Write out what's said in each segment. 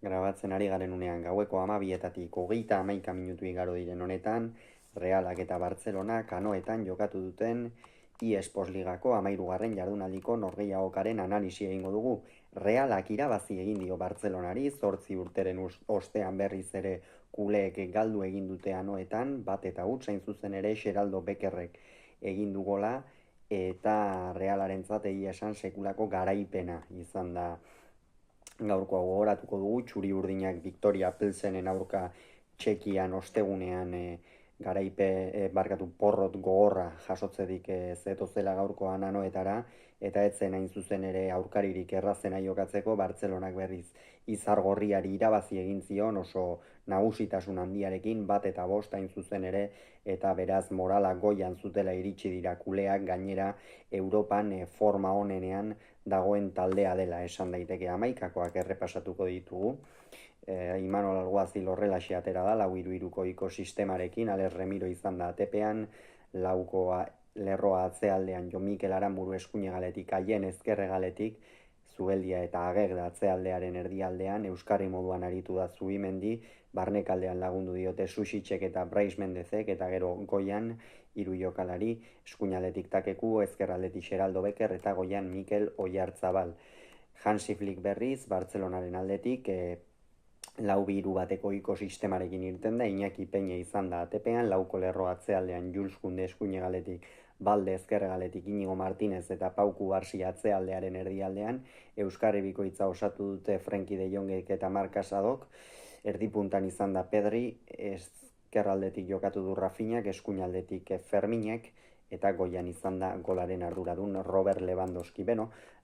Grabatzen ari garen unean gaueko 12:00 hogeita 11 minutu igaro diren honetan, Realak eta Bartzelona kanoetan jokatu duten iEsports Ligako 13. jardunaldiko norgehiagokaren analisi egingo dugu. Realak irabazi egin dio Bartzelonari, 8 urteren ostean berriz ere kuleek galdu egin dute anoetan, bat eta huts hain zuzen ere Xeraldo Bekerrek egin du gola, eta Realarentzat egia esan sekulako garaipena izan da gaurkoa gogoratuko dugu. Txuri urdinak Victoria Pilsenen aurka Txekian ostegunean barkatu porrot gogorra jasotzedik zetozela gaurkoan anoetara, eta etzen hain zuzen ere aurkaririk errazena jokatzeko. Bartzelonak berriz izargorriari irabazi egin zion oso nagusitasun handiarekin, 1-5 hain zuzen ere, eta beraz morala goian zutela iritsi dira kuleak, gainera Europan forma onenean dagoen taldea dela esan daiteke. Hamaikakoak errepasatuko ditugu. Imanol Alguazil horrelaxe atera da, 4-3-ko ekosistemarekin. Alex Remiro izan da atepean, laukoa lerroa atzealdean Jon Mikel Aranburu eskuinegaletik, Aien ezkerregaletik, Zubeldia eta Agegda atzealdearen erdialdean, euskarri moduan aritu da Zubimendi, barnekaldean lagundu diote Susitxek eta Brais Mendezek, eta gero goian hiru jokalari, eskuinaletik Takeku, ezkerraldetik Xeraldo Beker, eta goian Mikel Oiartzabal. Hansi Flick berriz, Bartzelonaren aldetik, lau biru bateko ekosistemarekin irten da, Iñaki Peña izan da atepean, lauko lerro atzealdean Jules Kunde eskuinegaletik, Balde ezkerregaletik Inigo Martinez eta Pauku Barsi atzealdearen erdialdean, Euskarri bikoitza osatu dute Frenkie de Jongek eta Marc Casadok, erdipuntan izan da Pedri, ezkerraldetik jokatu du Rafinhak, eskuinaldetik Ferminek, eta goian izan da golaren arduradun Robert Lewandowski.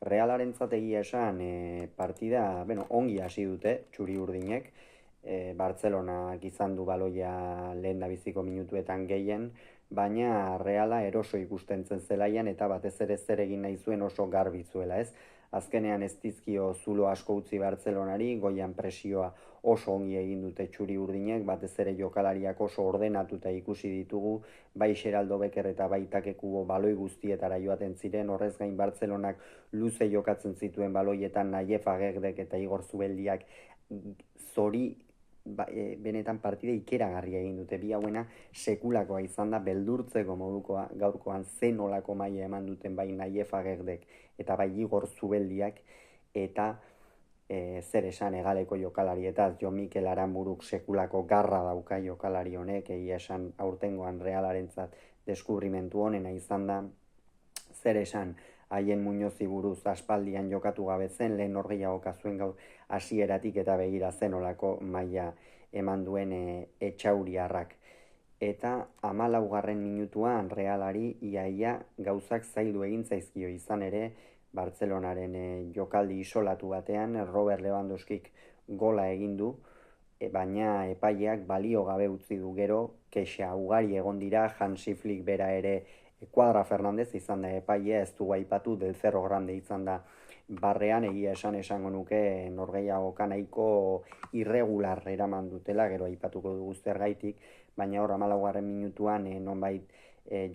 Realaren egia esan partida ongi hasi dute txuri urdinek. Bartzelonak izan du baloia lehen da biziko minutuetan gehien, baina Reala eroso ikusten zen zelaian, eta batez ere zer egin nahi zuen oso garbi zuela, ez? Azkenean ez dizkio zulo asko utzi Bartzelonari, goian presioa oso ongi egin dute txuri urdinek, batez ere jokalariak oso ordenatuta ikusi ditugu, bai Xeraldo Beker eta bai Takeku baloi guztietara joaten ziren. Horrez gain Bartzelonak luze jokatzen zituen baloietan, Nayef Agegdek eta Igor Zubeldiak zori benetan partida ikeragarria egin dute. Bi hauena sekulakoa izan da, beldurtzeko modukoa gaurkoan zen olako maila eman duten bai Nayef Agegdek eta bai Igor Zubeldiak, eta zer esan egaleko jokalarietaz. Jon Mikel Aranburuk sekulako garra dauka jokalari honek, egia esan aurtengoan Realarentzat deskubrimentu honena izan da. Zer esan Haien Muñozi buruz, aspaldian jokatu gabe zen, lehen norgehiagoka zuen gaur hasieratik, eta begira zen olako maila eman duen etxauriarrak. Eta 14. minutuan Realari iaia gauzak zaildu egin zaizkio, izan ere Bartzelonaren jokaldi isolatu batean Robert Lewandowskik gola egin du, baina epaileak balio gabe utzi du. Gero kexa ugari egon dira, Hansi Flick bera ere, Cuadra Fernandez izan da epailea, ez du aipatu, Del Cerro Grande izan da barrean. Egia esango nuke norgehiagoka nahiko irregular eraman dutela, gero aipatuko dugu zergaitik, baina hor 14. minutuan nonbait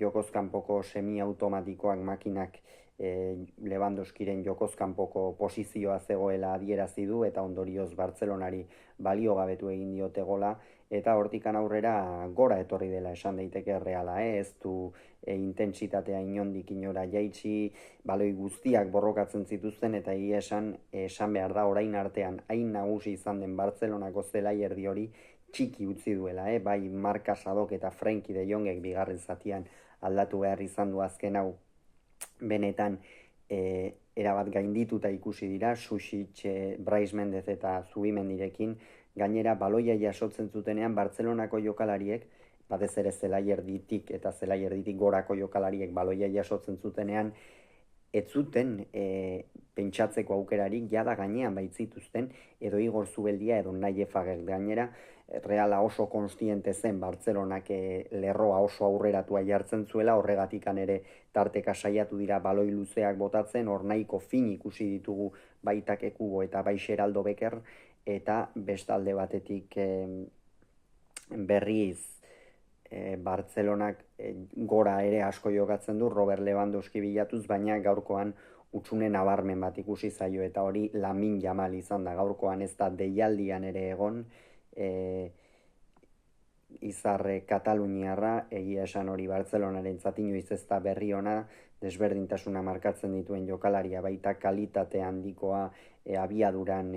jokozkanpoko semi-automatikoak makinak Lewandowskiren jokozkanpoko posizioa zegoela adierazi du, eta ondorioz Bartzelonari balio gabetu egin diote gola, eta hortikan aurrera gora etorri dela esan daiteke Reala, ez du intentsitatea inondik inora jaitsi, baloi guztiak borrokatzen zituzten, eta esan behar da orain artean hain nagusi izan den Bartzelonako zelai erdi hori txiki utzi duela, bai Marc Casadok eta Frenkie de Jongek bigarren zatian aldatu behar izan du azken hau, benetan erabat gaindituta ikusi dira, Susic, Brais Mendez eta Zubimendirekin. Gainera baloia jasotzen zutenean Bartzelonako jokalariek, batez ere zelai erditik eta zelai erditik gorako jokalariek baloia jasotzen zutenean, ez zuten pentsatzeko aukerarik, jada gainean baitzituzten, edo Igor Zubeldia edo Nayef Agegdek. Gainera Reala oso konstiente zen Bartzelonak lerroa oso aurreratua jartzen zuela, horregatikan ere tarteka saiatu dira baloi luzeak botatzen, hor nahiko fin ikusi ditugu bai Takeku eta bai Xeraldo Beker, eta bestalde batetik berriz Bartzelonak gora ere asko jokatzen du, Robert Lewandowski bilatuz, baina gaurkoan utzune nabarmen bat ikusi zaio eta hori Lamin Yamal izan da gaurkoan ez da deialdian ere egon izarre Kataluniarra, egia esan hori Bartzelonaren inoiz ez da berri ona, desberdintasuna markatzen dituen jokalaria baita kalitate handikoa abiaduran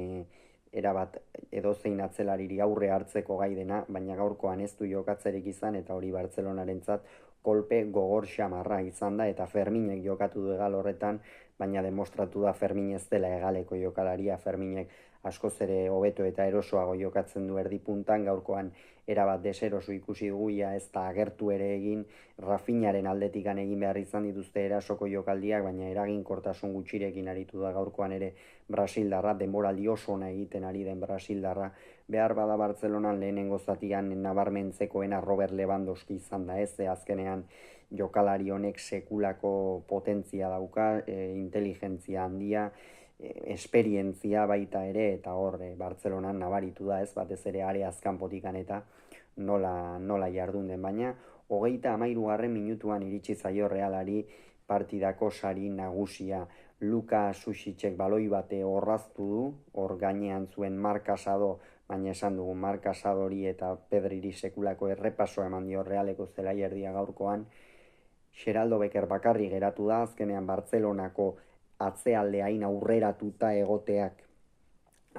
erabat edozein atzelariri aurre hartzeko gai dena, baina gaurkoan ez du jokatzerik izan eta hori Bartzelonarentzat kolpe gogor xamarra izan da eta Ferminek jokatu du egal horretan, baina demostratu da Fermin ez dela egaleko jokalaria, Ferminek askoz ere hobeto eta erosoago jokatzen du erdipuntan, gaurkoan erabat deseroso ikusi duguia ez da agertu ere egin, Rafinharen aldetikan egin behar izan dituzte erasoko jokaldiak, baina eraginkortasun gutxirekin aritu da gaurkoan ere Brasildarra, denboraldi oso ona egiten ari den Brasildarra, behar bada Bartzelonan lehenengo zatian nabarmentzekoena Robert Lewandowski izan da ez, azkenean jokalari honek sekulako potentzia dauka, inteligentzia handia, esperientzia baita ere eta hor Bartzelonan nabaritu da ez batez ere area azkanpotikan eta nola jardun den, baina 33. minutuan iritsi zaio Realari partidako sari nagusia. Luka Susicek baloi bate orraztu du, hor gainean zuen Marc Casado, baina esan dugu Marc Casadori eta Pedriri sekulako errepaso eman dio Realeko zelaierdia gaurkoan. Geraldo Becker bakarri geratu da, azkenean Bartzelonako atzealdeain aurreratuta egoteak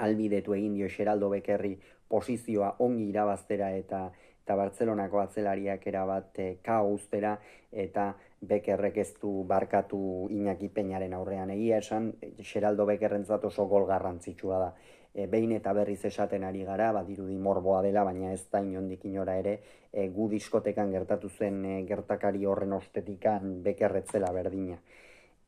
albidetu egin dio Geraldo Beckerri posizioa ongi irabaztera eta Bartzelonako atzelariak erabat kaustera eta Beckerrek ez du barkatu Iñaki Peñaren aurrean. Egia esan, Geraldo Beckerrentzat oso gol garrantzitsua da. Behin eta berriz esaten ari gara, badirudi morboa dela, baina ez da inondik inora ere, gu diskotekan gertatu zen gertakari horren ostetikan Beckerretzela berdina.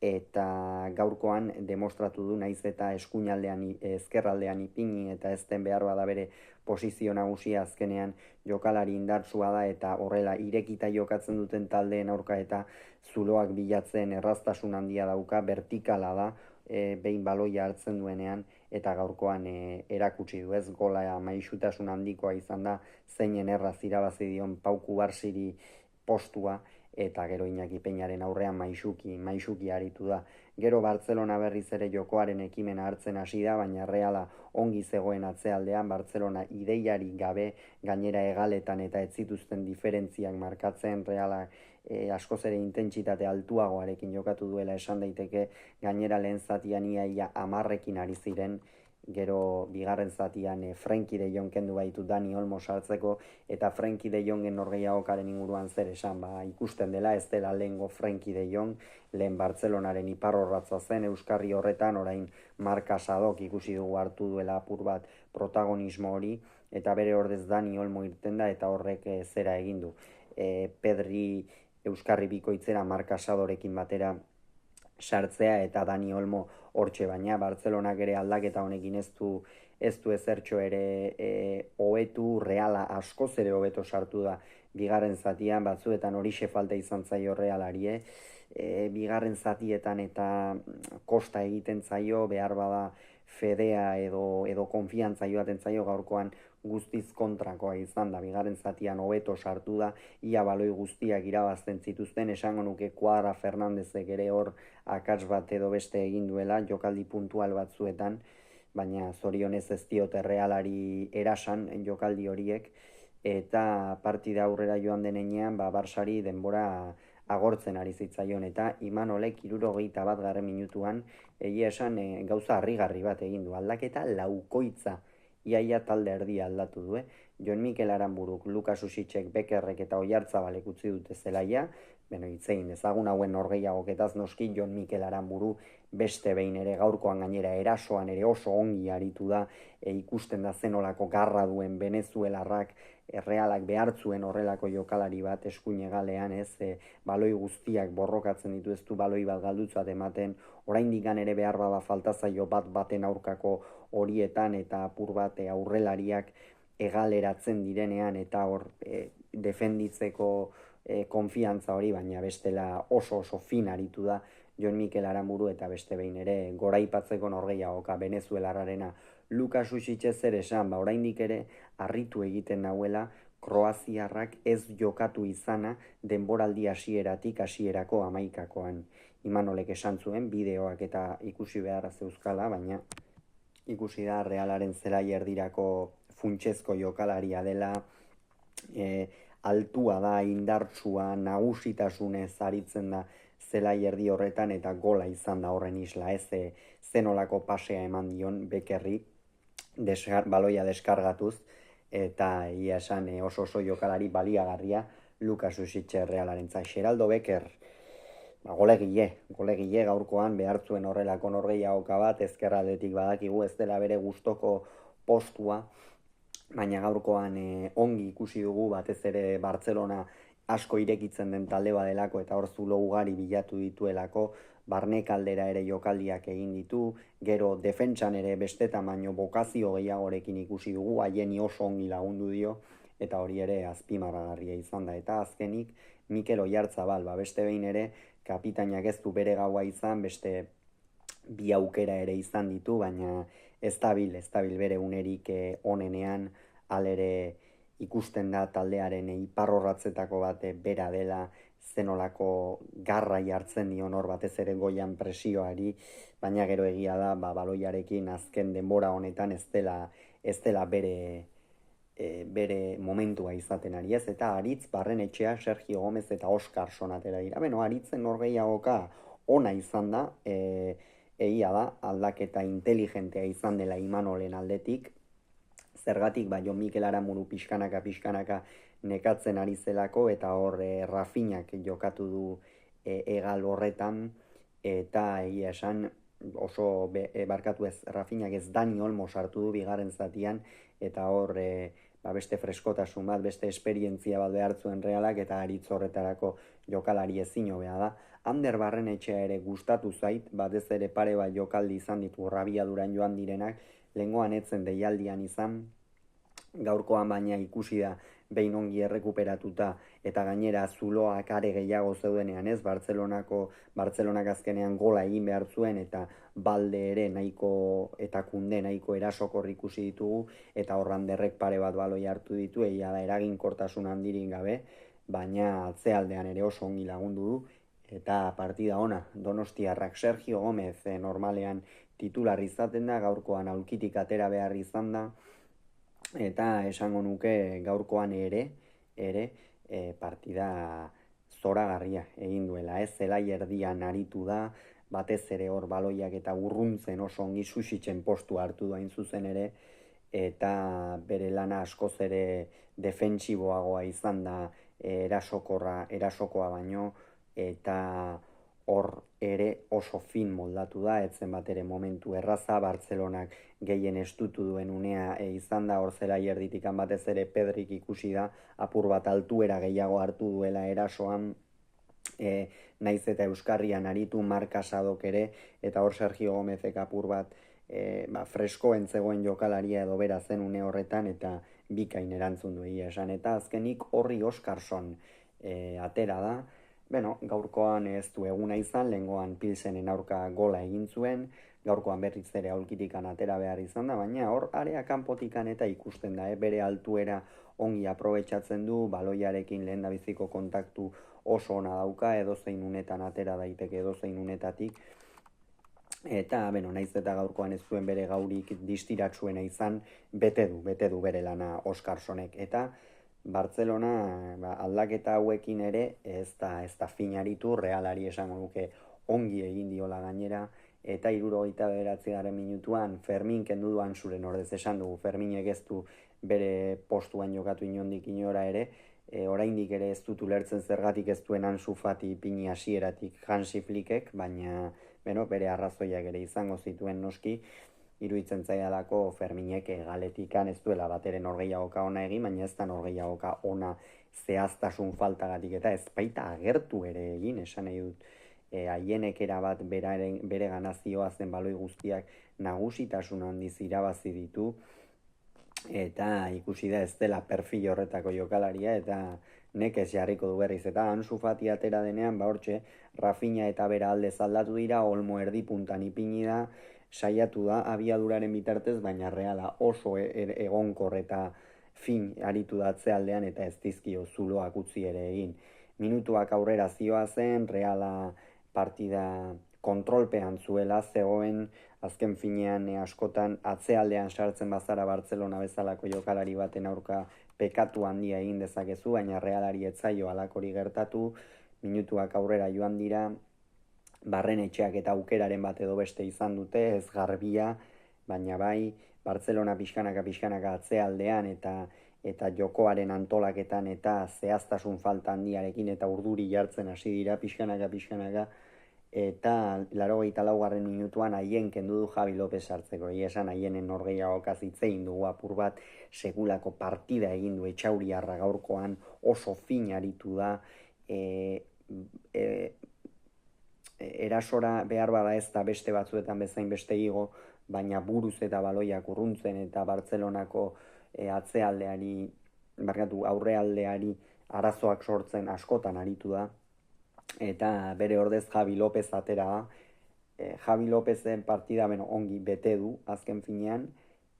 Eta gaurkoan demostratu du naiz eta eskuinaldean ezkerraldean ipini eta ez den behar bada bere posizio nagusia azkenean jokalari indartsua da eta horrela irekita jokatzen duten taldeen aurka eta zuloak bilatzen erraztasun handia dauka, vertikala da, behin baloia hartzen duenean eta gaurkoan erakutsi du ez gola maisutasun handikoa izan da zeinen erraz irabazi dion Pau Kubarsiri postua eta gero Iñaki Peñaren aurrean maisuki aritu da. Gero Bartzelona berriz ere jokoaren ekimena hartzen hasi da, baina Reala ongi zegoen atzealdean, Bartzelona ideiari gabe gainera egaletan eta ez zituzten diferentziak markatzen, Reala askoz ere intentsitate altuagoarekin jokatu duela esan daiteke, gainera lehen zatian ia 10ekin ari ziren, gero bigarren zatian Frenkie de Jong kendu baitu Dani Olmo sartzeko eta Frenkie de Jongen norgehiagokaren inguruan zer esan, ikusten dela ez dela lehengo Frenkie de Jong, lehen Bartzelonaren iparrorratza zen euskarri horretan, orain Marc Casadok ikusi dugu hartu duela apur bat protagonismo hori eta bere ordez Dani Olmo irten da eta horrek zera egin du. Pedri euskarri bikoitzera Marc Casadorekin batera sartzea eta Dani Olmo hortxe, baina Bartzelonak ere aldaketa honekin ez du ezertxo ere hobetu, Reala askoz ere hobeto sartu da bigarren zatian, batzuetan horixe falta izan zaio Realari, bigarren zatietan eta kosta egiten zaio, behar bada fedea edo konfiantza joaten zaio gaurkoan guztiz kontrakoa izan da, bigarren zatian hobeto sartu da, ia baloi guztiak irabazten zituzten, esango nuke Cuadra Fernandezek ere hor akats bat edo beste egin duela, jokaldi puntual batzuetan, baina zorionez ez diote Realari erasan jokaldi horiek, eta partida aurrera joan denean, Barsari denbora agortzen ari zitzaion, eta Imanolek 71. minutuan, egia esan gauza harrigarri bat egin du, aldaketa laukoitza, iaia talde erdia aldatu du, Jon Mikel Aranburuk, Luka Susicek, Beckerrek eta Oyartzabalek utzi dute zelaia, hitzein ezagun hauen norgehiagoketaz noski Jon Mikel Aranburu beste behin ere gaurkoan gainera erasoan ere oso ongi aritu da, ikusten da zenolako garra duen Venezuelarrak, Realak behartzuen horrelako jokalari bat eskuin egalean, baloi guztiak borrokatzen ditu, ez du baloi bat galdutzat ematen, oraindik ere behar bada falta zaio baten aurkako horietan eta apur bat aurrelariak egaleratzen direnean eta hor defenditzeko konfiantza hori, baina bestela oso fin aritu da Jon Mikel Aranburu eta beste behin ere goraipatzeko norgehiagoka Venezuelarrarena. Luka Susicek zer esan, oraindik ere harritu egiten nahuela kroaziarrak ez jokatu izana denboraldi hasierako 11koan. Imanolek esan zuen bideoak eta ikusi beharra zeuzkala, baina ikusi da Realaren zelai erdirako funtsezko jokalaria dela, altua da, indartsua, nagusitasunez aritzen da zelai erdi horretan eta gola izan da horren isla, ez zenolako pasea eman dion Bekerri baloia deskargatuz, eta ia esan oso jokalari baliagarria Lukas Usitxe Realarentza. Xeraldo Beker, golegile gaurkoan behartzuen horrelako norgehiagoka bat, ezkerraldetik badakigu ez dela bere gustoko postua, baina gaurkoan ongi ikusi dugu, batez ere Bartzelona asko irekitzen den talde badelako eta hor zulo ugari bilatu dituelako, barnekaldera ere jokaldiak egin ditu, gero defentsan ere bestetan baino bokazio gehiagorekin ikusi dugu, haieni oso ongi lagundu dio, eta hori ere azpimarragarria izan da. Eta azkenik, Mikel Oyarzabal, beste behin ere, kapitainak ez du bere gaua izan, beste bi aukera ere izan ditu, baina ez dabil bere unerik onenean, alere ikusten da taldearen iparrorratzetako bat bera dela, zenolako garra jartzen dion hor batez ere goian presioari, baina gero egia da, baloiarekin azken denbora honetan ez dela bere momentua izaten ari ez, eta Aritz, Barrenetxea, Sergio Gomez eta Oskar Sonatera dira. Aritzen norgehiagoka ona izan da, egia da, aldaketa inteligentea izan dela Imanolen aldetik, zergatik Jon Mikel Aramuru pixkanaka nekatzen ari zelako, eta hor Rafinak jokatu du egal horretan, eta egia esan oso barkatu ez, Rafinak ez Dani Olmo sartu du bigarren zatian, eta hor beste freskotasun bat, beste esperientzia bat behartzuen Realak, eta Aritz horretarako jokalari ezin hobea da. Ander Barrenetxea ere gustatu zait, batez ere pare bat jokaldi izan ditu rabiaduran joan direnak, lehengoan etzen deialdian izan, gaurkoan baina ikusi da behin ongi errekuperatuta eta gainera zuloak are gehiago zeudenean ez, Bartzelonak azkenean gola egin behar zuen eta Balde ere nahiko eta Kunde nahiko erasokor ikusi ditugu eta Horranderrek pare bat baloi hartu ditu, egia da eraginkortasun handirik gabe, baina atzealdean ere oso ongi lagundu du eta partida ona. Donostiarrak Sergio Gomez normalean titular izaten da, gaurkoan aulkitik atera behar izan da, eta esango nuke gaurkoan ere partida zoragarria egin duela, ez zelai erdian aritu da, batez ere hor baloiak eta urruntzen oso ongi Susitzen postu hartu da zuzen ere, eta bere lana askoz ere defentsiboagoa izan da erasokoa baino, eta hor ere oso fin moldatu da, etzen bat ere momentu erraza, Bartzelonak gehien estutu duen unea izan da, hor zelai erditikan batez ere Pedrik ikusi da, apur bat altuera gehiago hartu duela erasoan, naiz eta Euskarrian aritu Mark Casadok ere, eta hor Sergio Gomezek apur bat freskoen zegoen jokalaria edo bera zen une horretan, eta bikain erantzun du egia esan, eta azkenik horri Oskarson atera da. Gaurkoan ez du eguna izan, lehengoan Pilsenen aurka gola egin zuen, gaurkoan berriz ere aulkitikan atera behar izan da, baina hor area kanpotikan eta ikusten da, bere altuera ongi aprobetxatzen du, baloiarekin lehendabiziko kontaktu oso ona dauka, edozein unetan atera daiteke edozein unetatik, eta naiz eta gaurkoan ez zuen bere gaurik distiratsuena izan, bete du bere lana Oskarsonek, eta Bartzelona aldaketa hauekin ere ez da finaritu, Realari esango nuke ongi egin diola gainera, eta 79. minutuan Fermin kendu duan zuren ordez esan dugu, Ferminek ez du bere postuan jokatu inondik inora ere, oraindik ere ez dut ulertzen zergatik ez duen Ansu Fati ipini hasieratik Hansi Flickek, baina bere arrazoiak ere izango zituen noski, iruditzen zaidalako Ferminek galetikan ez duela bateren norgehiagoka ona egin, baina ez da norgehiagoka ona zehaztasun faltagatik eta ez baita agertu ere egin, esan nahi dut haienek erabat bere ganazioa zen baloi guztiak nagusitasun handiz irabazi ditu, eta ikusi da ez dela perfil horretako jokalaria, eta nekez jarriko du berriz, eta Ansu Fati atera denean, hortxe, Rafinha eta bera aldez aldatu dira, Olmo erdipuntan ipini da, saiatu da abiaduraren bitartez, baina Reala oso egonkor eta fin aritu da atzealdean eta ez dizkio zuloak utzi ere egin. Minutuak aurrera zioazen, Reala partida kontrolpean zuela zegoen, azken finean askotan atzealdean sartzen bazara Bartzelona bezalako jokalari baten aurka pekatu handia egin dezakezu, baina Realari etzaio halakori gertatu, minutuak aurrera joan dira, Barrenetxeak eta aukeraren bat edo beste izan dute, ez garbia, baina bai, Bartzelona pixkanaka atzealdean eta jokoaren antolaketan eta zehaztasun falta handiarekin eta urduri jartzen hasi dira pixkanaka, eta 84. minutuan haien kendu du Javi López sartzeko. Esan haienen norgehiagokaz hitz egin dugu apur bat, sekulako partida egin du Etxauriarra gaurkoan, oso fin aritu da, erasora behar bada ez da beste batzuetan bezain beste igo, baina buruz eta baloiak urruntzen eta Bartzelonako aurrealdeari arazoak sortzen askotan aritu da, eta bere ordez Javi López atera da. Javi Lópezen partida ongi bete du azken finean,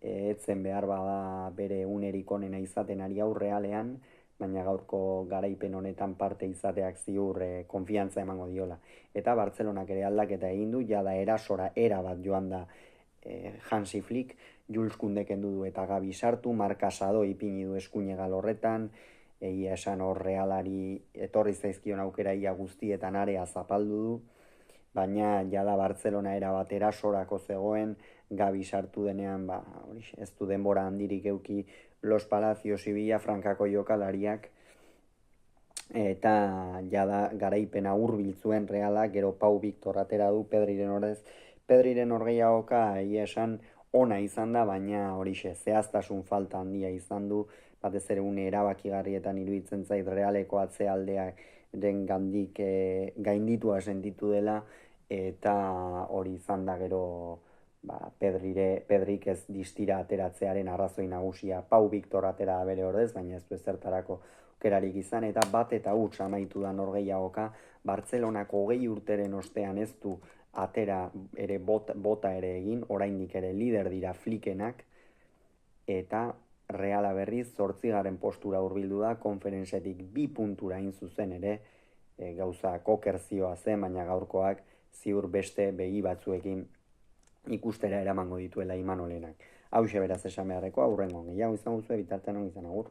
etzen behar bada bere unerik onena izaten ari aurrealean, baina gaurko garaipen honetan parte izateak ziur konfiantza emango diola. Eta Bartzelonak ere aldaketa egin du, jada erasora bat joan da Hansi Flick, Jules Koundé kendu du eta Gabi sartu, Marc Casado ipini du eskuinegal horretan, egia esan hor Realari etorri zaizkion aukera ia guztietan area zapaldu du, baina jada Bartzelona erabat erasorako zegoen, Gabi sartu denean, ez du denbora handirik euki Los Palacios Ibilla Frankako jokalariak, eta jada garaipena hurbiltzuen Realak, gero Pau Victor atera du Pedriren ordez. Pedriren orgeiagoka egia esan ona izan da, baina horixe zehaztasun falta handia izan du, batez ere une erabakigarrietan iruditzen zait Realeko atzealdeak den gandik gainditua sentitu dela, eta hori izan da gero Pedrik ez distira ateratzearen arrazoi nagusia. Pau Victor atera bere ordez, baina ez du ezertarako aukerarik izan, eta bat eta huts amaitu da norgehiagoka. Bartzelonako 20 urteren ostean ez du atera ere bota ere egin, oraindik ere lider dira Flickenak, eta Reala berriz 8. postura hurbildu da, konferentziatik 2 puntura hain zuzen ere, gauza kokerzioa zen, baina gaurkoak ziur beste begi batzuekin ikustera eramango dituela Imanolenak. Hauxe beraz esan beharreko, aurrengo gehiago izan guzue, bitartean on izan agur.